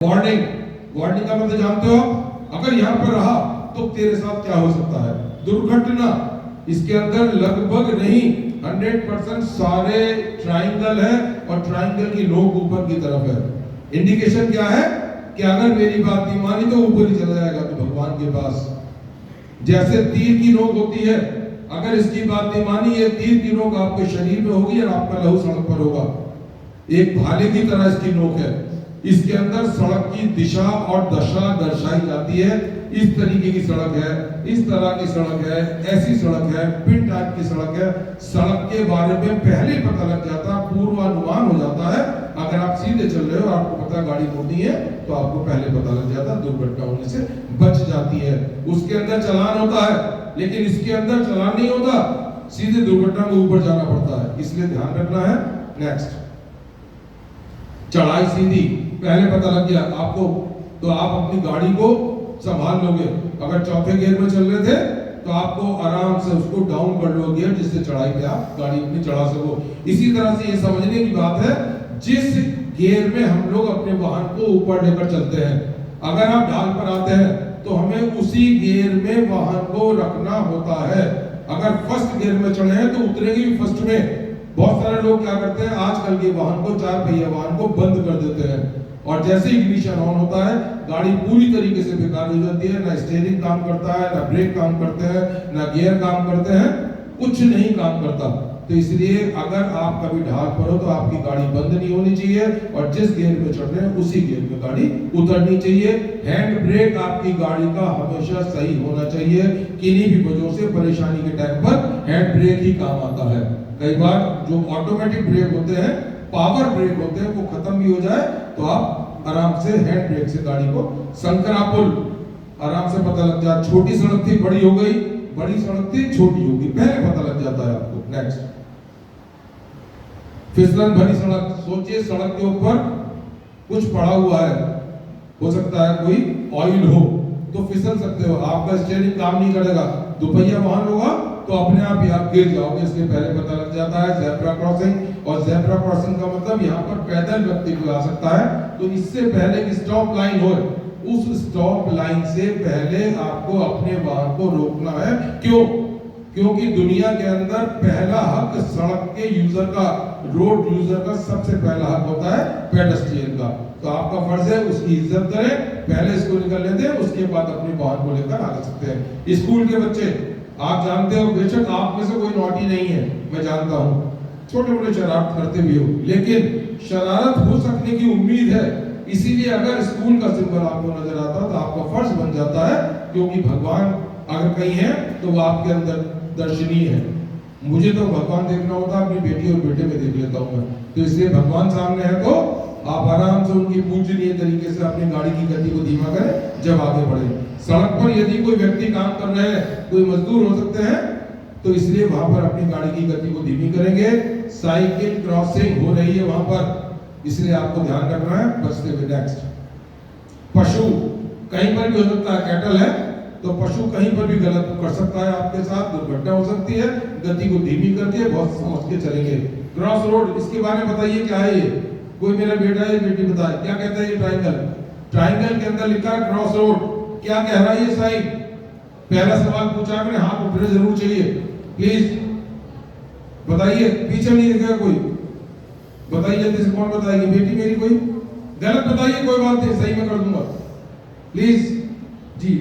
Warning, warning का मतलब जानते हो? अगर यहाँ पर रहा तो तेरे साथ क्या हो सकता है? दुर्घटना। इसके अंदर लगभग नहीं 100% सारे ट्राइंगल है और ट्राइंगल की नोक ऊपर की तरफ है। इंडिकेशन क्या है कि अगर मेरी बात नहीं मानी तो ऊपर ही चला जाएगा तो भगवान के पास। जैसे तीर की नोक होती है, अगर इसकी बात नहीं मानी, ये तीर की नोक आपके शरीर में होगी और आपका लहू सड़क पर होगा। एक भाले की तरह इसकी नोक है। इसके अंदर सड़क की दिशा और दशा दर्शाई जाती है। इस तरीके की सड़क है, इस तरह की सड़क है, ऐसी सड़क है, पिन टाइप की सड़क है। सड़क के बारे में पहले पता लग जाता, पूर्वानुमान हो जाता है। अगर आप सीधे चल रहे हो, आपको पता गाड़ी मुड़नी है, तो आपको पहले पता लग जाता, दुर्घटना होने से बच जाती है। उसके अंदर चालान होता है, लेकिन इसके अंदर चालान नहीं होता, सीधे दुर्घटना के ऊपर जाना पड़ता है। इसलिए ध्यान रखना है। नेक्स्ट, चढ़ाई सीधी, पहले पता लग गया आपको तो आप अपनी गाड़ी को संभाल लोगे। अगर चौथे गियर में चल रहे थे तो आपको आराम से उसको डाउन कर लो गियर, जिससे चढ़ाई पे आप गाड़ी अपनी चढ़ा सको। इसी तरह से ये समझने की बात है, जिस गियर में हम लोग अपने वाहन को ऊपर लेकर चलते हैं, अगर आप ढाल पर आते हैं तो हमें उसी गियर में वाहन को रखना होता है। अगर फर्स्ट गियर में चढ़े हैं तो उतरेंगे भी फर्स्ट में। बहुत सारे लोग क्या करते हैं, आजकल के वाहन को, चार पहिया वाहन को बंद कर देते हैं और जैसे ही इग्निशन ऑन होता है गाड़ी पूरी तरीके से बेकार हो जाती है। ना स्टीयरिंग काम करता है, ना ब्रेक काम करते हैं, ना गियर काम करते हैं, कुछ नहीं काम करता। तो इसलिए अगर आप कभी ढाल पर हो तो आपकी गाड़ी बंद नहीं होनी चाहिए और जिस गियर में चढ़ रहे हैं उसी गियर में गाड़ी उतरनी चाहिए। हैंड ब्रेक आपकी गाड़ी का हमेशा सही होना चाहिए। किन्हीं भी वजहों से परेशानी के टाइम पर हैंड ब्रेक ही काम आता है। कई बार जो ऑटोमेटिक ब्रेक होते हैं, पावर ब्रेक होते हैं, वो खत्म भी हो जाए तो आप आराम से हैंड ब्रेक से गाड़ी को, संकरापुल आराम से पता लग जाए। छोटी सड़क थी बड़ी हो गई, बड़ी सड़क थी छोटी होगी, पहले पता लग जाता है आपको। नेक्स्ट, फिसलन भरी सड़क। सोचिए सड़क के ऊपर कुछ पड़ा हुआ है, हो सकता है कोई ऑयल हो, तो फिसल सकते हो। आपका स्टीयरिंग काम नहीं करेगा, दुपहिया वाहन होगा तो अपने आप ही आप गिर जाओगे। इसके पहले पता लग जाता है। ज़ेब्रा क्रॉसिंग, और ज़ेब्रा क्रॉसिंग का मतलब यहाँ पर पैदल व्यक्ति भी आ सकता है, तो इससे पहले कि स्टॉप लाइन हो, उस स्टॉप लाइन से पहले आपको अपने वाहन को रोकना है। क्यों? क्योंकि दुनिया के अंदर पहला हक सड़क के यूजर का, रोड यूजर का सबसे पहला हक होता है पेडेस्ट्रियन का। तो आपका फर्ज है उसकी इज्जत करें, पहले इसको निकलने दें, उसके बाद अपने वाहन को लेकर आ सकते हैं। स्कूल के बच्चे, आप जानते हो, बेशक आप में से कोई नॉटी नहीं है, मैं जानता हूँ, छोटे मोटे शरारत करते भी हो, लेकिन शरारत हो सकने की उम्मीद है। इसीलिए अगर स्कूल का सिंबल आपको नजर आता है तो आपका फर्ज बन जाता है, क्योंकि भगवान अगर कहीं है तो वो आपके अंदर दर्शनीय है। मुझे तो भगवान देखना होता है, अपनी बेटी और बेटे में देख लेता हूँ मैं। तो इसलिए भगवान सामने है तो आप आराम से उनकी पूजनीय तरीके से अपनी गाड़ी की गति को धीमा करें जब आगे बढ़े। सड़क पर यदि कोई व्यक्ति काम कर रहे हैं, कोई मजदूर हो सकते हैं, तो इसलिए वहां पर अपनी गाड़ी की गति को धीमी करेंगे। साइकिल क्रॉसिंग हो रही है वहां पर, इसलिए आपको ध्यान रखना है, बचते हुए। नेक्स्ट, पशु कहीं पर भी हो सकता है, कैटल है तो पशु कहीं पर भी गलत कर सकता है, आपके साथ दुर्घटना हो सकती है। गति को धीमी करके बहुत समझ के चलेंगे। क्रॉस रोड, इसके बारे में बताइए क्या है ये? कोई मेरा बेटा है, बेटी बताए क्या कहता है ये? ट्राइंगल, ट्राइंगल के अंदर लिखा है क्रॉस रोड। क्या कह रहा है ये साइन? पहला सवाल पूछा मैंने, हाथ उठने जरूर चाहिए, प्लीज बताइए। पीछे नहीं दिखेगा कोई, बताइए जल्दी से, कौन बताएगी? बेटी मेरी कोई? गलत बताइए, कोई बात नहीं, सही मैं कर दूंगा, प्लीज जी।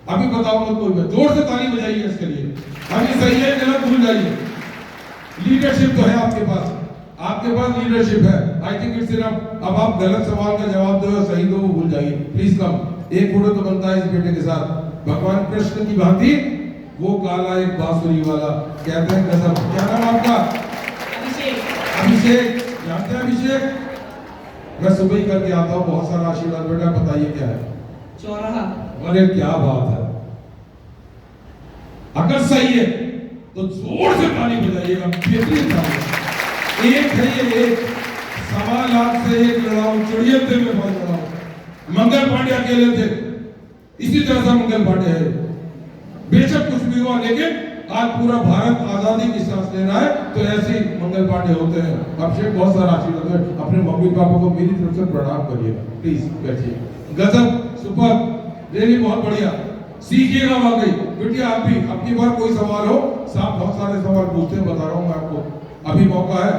अभी बताओ मत कोई, जोर से ताली बजाइए इसके लिए। अभी सही है गलत भूल जाइए। लीडरशिप तो है आपके पास, आपके पास लीडरशिप है। I think it's enough. अब आप गलत सवाल का जवाब दो, सही दो, वो भूल जाइए प्लीज। कम एक फोटो तो बनता है इस बेटे के साथ, भगवान कृष्ण की भांति, वो काला एक बांसुरी वाला, कहते हैं कसम। क्या नाम आपका? अभिषेक। अभिषेक, जानते हैं अभिषेक? मैं सुबह ही करके आता हूँ, बहुत सारा आशीर्वाद। बेटा बताइए क्या है? चौराहा। अरे क्या बात है, अगर सही है तो जोर से ताली बजाइएगा, बेहतरीन ताली। एक है ये, एक 1.25 लाख से एक लड़ाऊं, चिड़ियते में बहुत लड़ाऊं। मंगल पांडे अकेले थे, इसी तरह से मंगल पांडे है। बेशक कुछ भी हुआ, लेकिन आज पूरा भारत आजादी की सांस ले रहा है, तो ऐसे ही मंगल पांडे होते हैं। अभिषेक बहुत सारा आशीर्वाद है, अपने मम्मी पापा को मेरी तरफ से प्रणाम करिएगा, प्लीज बैठिए। गजब, सुपर, रियली बहुत बढ़िया, सीखिएगा वाकई। बेटिया आप भी, आपकी बार कोई सवाल हो, साहब बहुत सारे सवाल पूछते हैं, बता रहा हूँ मैं आपको, अभी मौका है,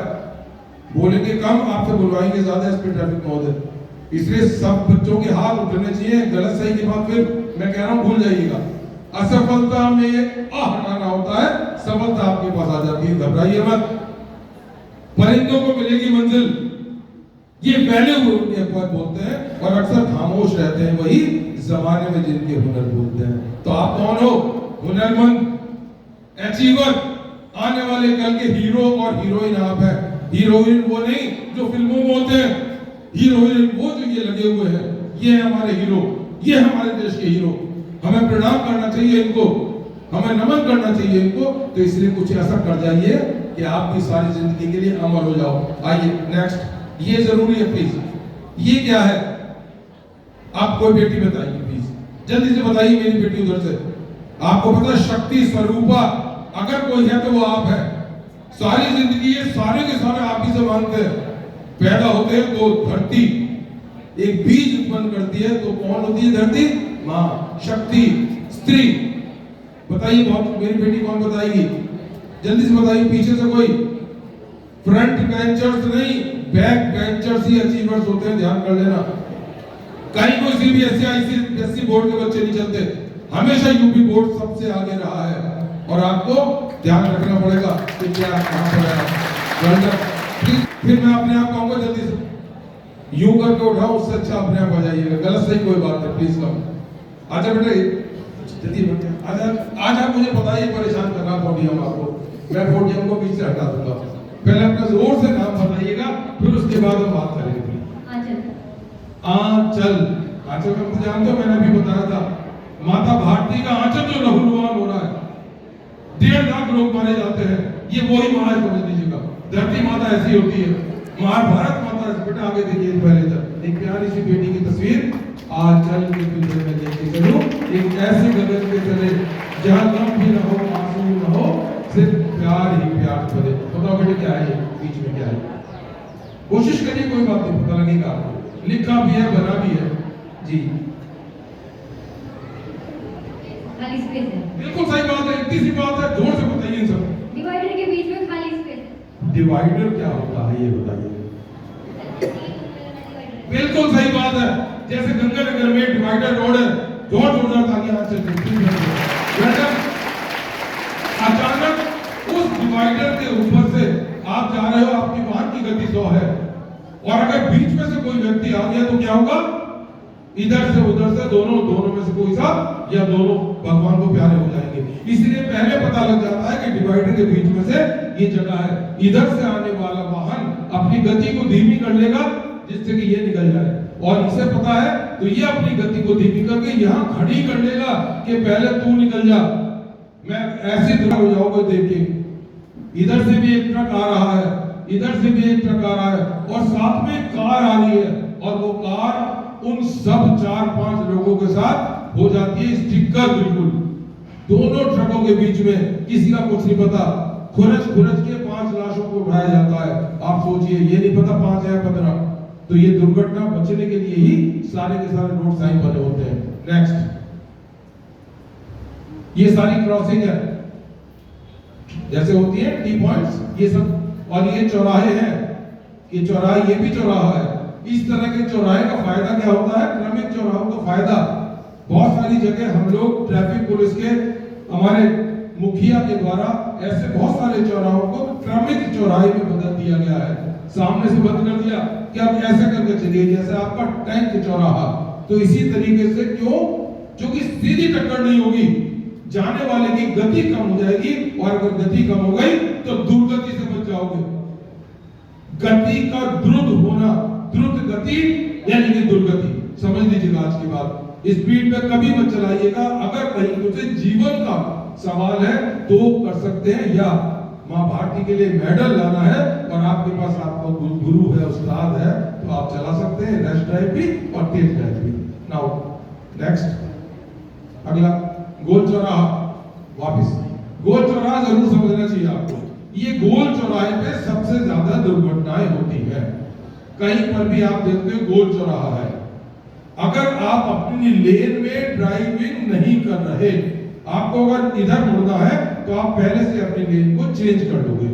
बोलेंगे कम, आपसे बुलवाएंगे ज्यादा स्पीड ट्रैफिक महोदय, इसलिए सब बच्चों के हाथ उठने चाहिए। गलत सही की बात फिर मैं कह रहा हूँ भूल जाइएगा। असफलता में आ हटाना होता है, सफलता आपके पास आ जाती है, घबराइए मत। परिंदों को मिलेगी मंजिल, ये पहले बोलते हैं, और अक्सर खामोश रहते हैं वही जमाने में जिनके हुनर बोलते हैं। तो आप कौन हो? हुनरमंद, अचीवर, आने वाले कल के हीरो और हीरोइन आप हैं। हीरोइन वो नहीं जो फिल्मों में होते हैं, हीरोइन वो जो ये लगे हुए हैं, ये है हमारे हीरो, ये हमारे देश के हीरो। हमें प्रणाम करना चाहिए इनको, हमें नमन करना चाहिए इनको। तो इसलिए कुछ ऐसा कर जाइए कि आप भी सारी जिंदगी के लिए अमर हो जाओ। आइए नेक्स्ट, ये जरूरी है प्लीज। ये क्या है? आप कोई बेटी बताइए प्लीज, जल्दी से बताइए, मेरी बेटी उधर से। आपको पता है शक्ति स्वरूपा अगर कोई है तो वो आप है। सारी जिंदगी ये सारे के सारे आप ही से मांगते हैं। पैदा होते हैं तो धरती एक बीज उत्पन्न करती है, तो कौन होती है धरती? माँ, शक्ति, स्त्री। बताइए बहुत, मेरी बेटी कौन बताएगी? जल्दी से बताइए, पीछे से कोई। फ्रंट बेंचर्स नहीं, बैक बेंचर्स ही अचीवर्स होते हैं, ध्यान कर लेना। कहीं कोई सीबीएसई आईसीएसई बोर्ड के बच्चे नहीं चलते, हमेशा यूपी बोर्ड सबसे आगे रहा है। और आपको ध्यान रखना पड़ेगा कि क्या कहां पर है। फिर मैं अपने आप कहूंगा जल्दी से, यूं करके उठाओ, उससे अच्छा अपने आप आ जाइएगा। गलत सही कोई बात नहीं, प्लीज कम। आजा बेटे, जल्दी बेटे आजा। आज आप मुझे बताइए, परेशान कर रहा पोडियम आपको, मैं पोडियम को बीच से हटा दूंगा। पहले अपना जोर से नाम बताइएगा, फिर उसके बाद हम बात करेंगे। आंचल, आंचल का तो जानते हो, मैंने अभी बताया था, माता भारती का आंचल जो लहूलुहान हो रहा है, 1.5 लाख लोग मारे जाते हैं, ये वही माँ है, समझ लीजिएगा। धरती माता ऐसी होती है, महाभारत माता। बेटा आगे देखिए, पहले तक एक प्यारी सी बेटी की तस्वीर। आंचल के पिंजरे में लेके चलो, एक ऐसे गगन पे चले जहाँ गम भी न हो, आंसू न हो, सिर्फ प्यार ही प्यार चले। बताओ बेटे क्या है ये, बीच में क्या है? कोशिश करिए, कोई बात नहीं, पता लगेगा आपको। लिखा भी है, बना भी है जी। खाली स्पेस है। बिल्कुल सही बात है, इतनी सी बात है, जोर से बताइए सब। डिवाइडर के बीच में खाली स्पेस। डिवाइडर क्या होता है ये बताइए। बिल्कुल सही बात है, जैसे गंगानगर में डिवाइडर रोड है, जोर जोरदार ताकि हाथ चलते। अचानक उस डिवाइडर के ऊपर से आप जा रहे हो, आपकी वाहन की गति 100 है, और अगर बीच में से कोई व्यक्ति आ गया तो क्या होगा? इधर से उधर से दोनों में से कोई सा या दोनों भगवान को प्यारे हो जाएंगे। इसलिए पहले पता लग जाता है कि डिवाइडर के बीच में से ये जगह है। इधर से आने वाला वाहन अपनी गति को धीमी कर लेगा जिससे कि ये निकल जाए, और इसे पता है तो ये अपनी गति को धीमी करके यहाँ खड़ी कर लेगा कि पहले तू निकल जा, मैं ऐसे दूर हो जाऊंगा। देखिए इधर से भी एक ट्रक आ रहा है, इधर से भी एक ट्रक आ रहा है, और साथ में कार आ रही है, और वो कार उन सब 4-5 लोगों के साथ हो जाती है स्टिकर। बिल्कुल दोनों ट्रकों के बीच में किसी का कुछ नहीं पता, खुरच के 5 लाशों को उठाया जाता है। आप सोचिए, ये नहीं पता 5 है 15। तो ये दुर्घटना बचने के लिए ही सारे के सारे रोड साइन बने होते हैं। नेक्स्ट, ये सारी क्रॉसिंग है, जैसे होती है टी पॉइंट्स, ये सब, और ये चौराहे हैं, ये चौराहा, ये भी चौराहा है। इस तरह के चौराहे का फायदा क्या होता है? क्रमिक चौराहों का फायदा, बहुत सारी जगह हम लोग ट्रैफिक पुलिस के, हमारे मुखिया के द्वारा ऐसे बहुत सारे चौराहों को क्रमिक चौराहे में बदल दिया गया है। सामने से बंद कर दिया कि आप ऐसे करके चलिए, जैसे आपका टैंक चौराहा। तो इसी तरीके से क्यों? जो कि सीधी टक्कर नहीं होगी, जाने वाले की गति कम हो जाएगी, और अगर गति कम हो गई तो दुर्गति से बच जाओगे। गति का द्रुत होना, द्रुत गति यानी कि दुर्गति, समझ लीजिएगा आज की बात। स्पीड पे कभी मत चलाइएगा। अगर कहीं मुझे जीवन का सवाल है तो कर सकते हैं, या मां भारती के लिए मेडल लाना है और आपके पास आपका गुरु है, उस्ताद है, तो आप चला सकते हैं रैश ड्राइव भी और तेज ड्राइव भी। नाउ नेक्स्ट, अगला गोल चौराहा। वापिस गोल चौराहा सबसे ज्यादा दुर्घटनाएं होती हैं। कहीं पर भी आप देखते हो गोल चौराहा है, अगर आप अपनी लेन में ड्राइविंग नहीं कर रहे, आपको अगर इधर मुड़ना है तो आप पहले से अपनी लेन को चेंज कर लोगे।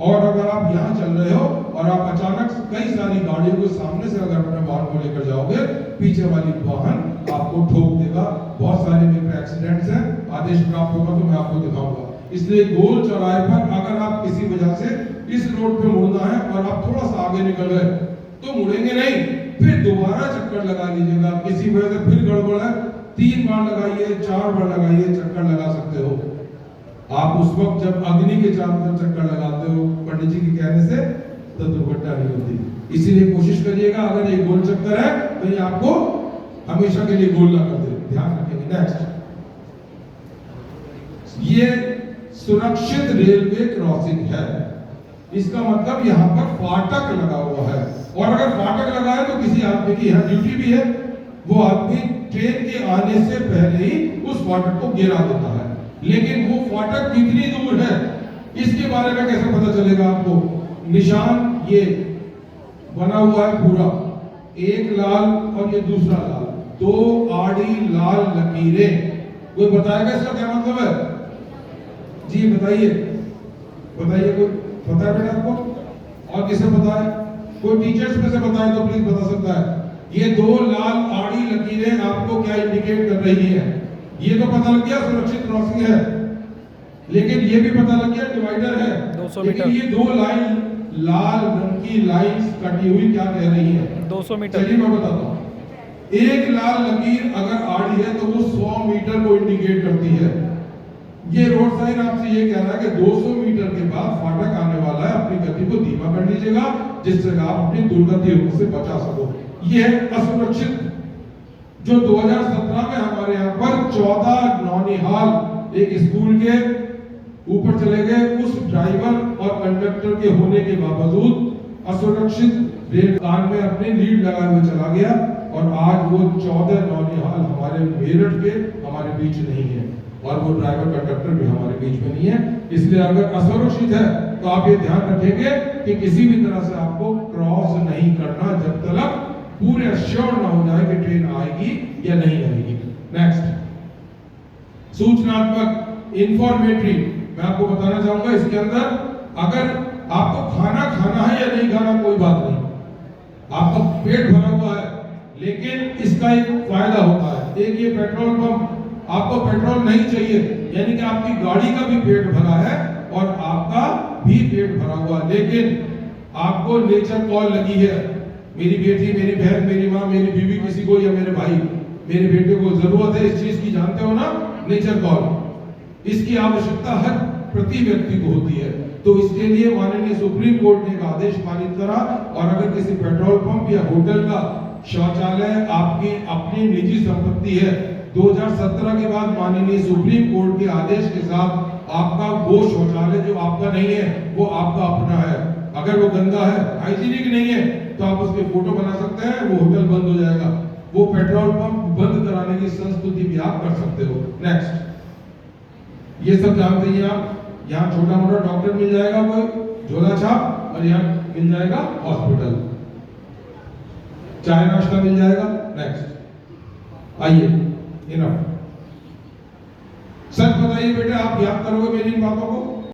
और अगर आप यहाँ चल रहे हो और आप अचानक कई सारी गाड़ियों को सामने से अगर अपने वाहन को लेकर जाओगे, पीछे वाली वाहन आपको ठोक देगा। बहुत सारे मेरे एक्सीडेंट्स हैं, आदेश प्राप्त होगा तो मैं आपको दिखाऊंगा। इसलिए गोल चौराहे पर अगर आप किसी वजह से इस रोड पे मुड़ना है और आप थोड़ा सा आगे निकल गए तो मुड़ेंगे नहीं, फिर दोबारा चक्कर लगा लीजिएगा। किसी वजह से फिर गड़बड़ है, 3 बार लगाइए, 4 बार लगाइए, चक्कर लगा सकते हो। आप उस वक्त जब अग्नि के चारों तरफ चक्कर लगाते हो पंडित जी के कहने से, तो दुर्घटना नहीं होती। इसीलिए कोशिश करिएगा अगर ये गोल चक्कर है तो ये आपको हमेशा के लिए गोल ना कर दे, ध्यान रखेंगे। नेक्स्ट, ये सुरक्षित रेलवे क्रॉसिंग है, इसका मतलब यहाँ पर फाटक लगा हुआ है। और अगर फाटक लगा है तो किसी आदमी की यहाँ ड्यूटी भी है, वो आदमी ट्रेन के आने से पहले ही उस फाटक को गिरा देता है। लेकिन वो फाटक कितनी दूर है इसके बारे में कैसे पता चलेगा आपको? निशान ये बना हुआ है पूरा, एक लाल और ये दूसरा लाल, 2 आड़ी लाल लकीरें। कोई बताएगा इसका क्या मतलब है? जी बताइए, बताइए, कोई पता है बेटा आपको? और किसे पता है? कोई टीचर्स में से बताए तो प्लीज बता सकता है। ये 2 लाल आड़ी लकीरें आपको क्या इंडिकेट कर रही है? ये तो पता लग गया सुरक्षित क्रॉसिंग है, लेकिन ये भी पता लग गया डिवाइडर है। 200 लेकिन मीटर। ये 2 लाइन लाल रंग की लाइंस कटी हुई क्या कह रही है? 200 मीटर। चलिए मैं बताता हूँ। एक लाल लकीर अगर आड़ी है तो वो 100 मीटर को इंडिकेट करती है। ये रोड साइन आपसे ये कह रहा है कि 200 मीटर के बाद फाटक आने वाला है, अपनी गति को धीमा कर लीजिएगा जिससे आप अपनी दुर्गति से बचा सको। ये है असुरक्षित। जो 2017 में हमारे यहाँ पर 14 नौनिहाल एक स्कूल के ऊपर चले गए, उस ड्राइवर और कंडक्टर के होने के बावजूद असुरक्षित रेल कान में अपनी लीड लगाए हुए चला गया और आज वो 14 नौनिहाल हमारे मेरठ के हमारे बीच नहीं है और वो ड्राइवर कंडक्टर भी हमारे बीच में नहीं है। इसलिए अगर असुरक्षित है तो आप ये ध्यान रखेंगे कि किसी भी तरह से आपको क्रॉस नहीं करना जब तक पूरे अश्योर ना हो जाए कि ट्रेन आएगी या नहीं आएगी। नेक्स्ट, सूचनात्मक इंफॉर्मेटरी। मैं आपको बताना चाहूंगा इसके अंदर अगर आपको खाना खाना है या नहीं खाना कोई बात नहीं, आपका पेट भरा हुआ है, लेकिन इसका एक फायदा होता है। एक ये पेट्रोल पंप, आपको पेट्रोल नहीं चाहिए यानी कि आपकी गाड़ी का भी पेट भरा है और आपका भी पेट भरा हुआ, लेकिन आपको नेचर कॉल लगी है, मेरी बेटी, मेरी बहन, मेरी माँ, मेरी बीवी, किसी को या मेरे भाई, मेरे बेटे को जरूरत है इस चीज की, जानते हो ना, नेचर कॉल। इसकी आवश्यकता हर प्रति व्यक्ति को होती है। तो इसके लिए माननीय सुप्रीम कोर्ट ने एक आदेश पारित करा और अगर किसी पेट्रोल पंप या होटल का शौचालय आपकी अपनी निजी संपत्ति है, 2017 के बाद माननीय सुप्रीम कोर्ट के आदेश के साथ आपका वो शौचालय जो आपका नहीं है वो आपका अपना है। अगर वो गंदा है, हाइजीनिक नहीं है, तो आप उसके फोटो बना सकते हैं, वो होटल बंद हो जाएगा। वो पेट्रोल पंप बंद कराने की संस्तुति भी आप कर सकते हो। नेक्स्ट, ये सब जानते हैं आप, यहाँ छोटा मोटा डॉक्टर मिल जाएगा कोई झोला छाप, और यहाँ मिल जाएगा हॉस्पिटल, चाय नाश्ता मिल जाएगा। नेक्स्ट, आइए, इनफ। सच बताइए बेटे, आप याद करोगे मेरी इन बातों को?